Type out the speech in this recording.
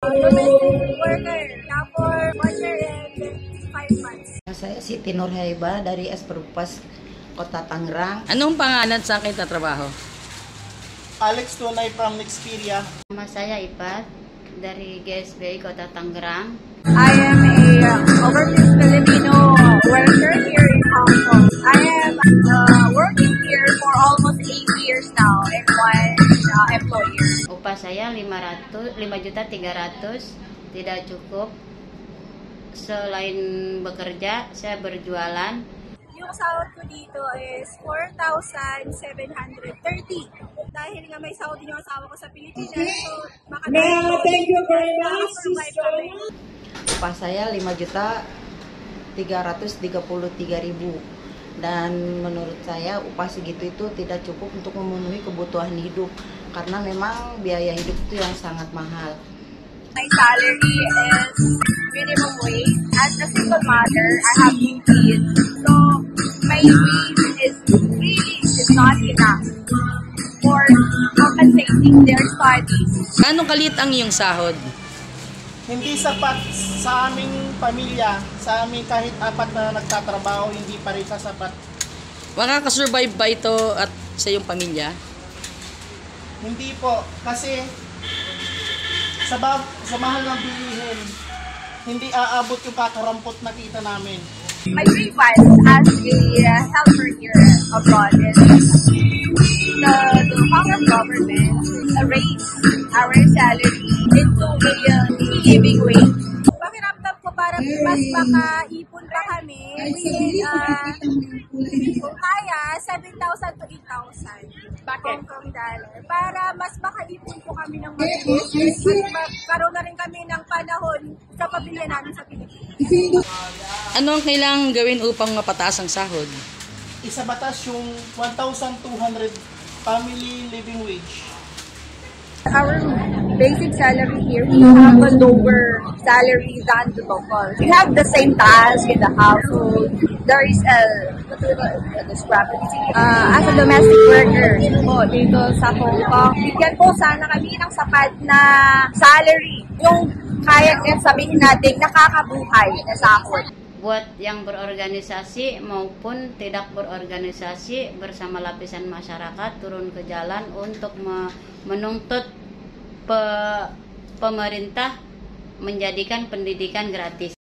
Domestic worker, now for 1 year and 5 months. Saya si Tinor Haiba dari Esperupas, Kota Tangerang. Anong pangalan sa akin na trabaho? Alex Tunay from Nexperia. Nama saya Ipat dari GSBI Kota Tangerang. I am a overseas Filipino worker here in Hong Kong. I am working here for almost 8 years now and one employer. Upah saya 5.300.000, tidak cukup. Selain bekerja, saya berjualan. Yung sahod ko dito is 4,730. Dahil nga may sahod din yung asawa ko sa Pilipinas, so thank you very much, Upah saya 5.333.000 dan menurut saya upah segitu itu tidak cukup untuk memenuhi kebutuhan hidup karena memang biaya hidup itu yang sangat mahal. My salary is minimum wage. As a single mother, I have 2 kids. So my wage is not enough for compensating their studies. Anong kalit ang iyong sahod? Hindi sapat sa aming pamilya, sa aming kahit 4 na nagtatrabaho, hindi pa rin sapat. Makakasurvive ba ito at sa iyong pamilya? Hindi po, kasi sa mahal ng bilihin, hindi aabot yung kakarampot na kita namin. My grievance as a helper here abroad is the Hong government raise our salary into a living wage. Pakiramdam ko parang mas makaipon pa kami kung kaya 7,000 to 8,000 Hong Kong dollar para mas makaipon po kami ng mabilis at magkaroon na rin kami ng panahon sa pamilya namin sa Pilipinas. Ano ang kailangang gawin upang mapataas ang sahod? Isa batas yung 1,200 family living wage. Our basic salary here, we have a lower salary than the locals. We have the same task in the household. There is a discrepancy. As a domestic worker po dito sa Hong Kong, bigyan po sana kami ng sapat na salary. Yung kaya sabihin natin nakakabuhay na sahod. Buat yang berorganisasi maupun tidak berorganisasi bersama lapisan masyarakat turun ke jalan untuk menuntut pemerintah menjadikan pendidikan gratis.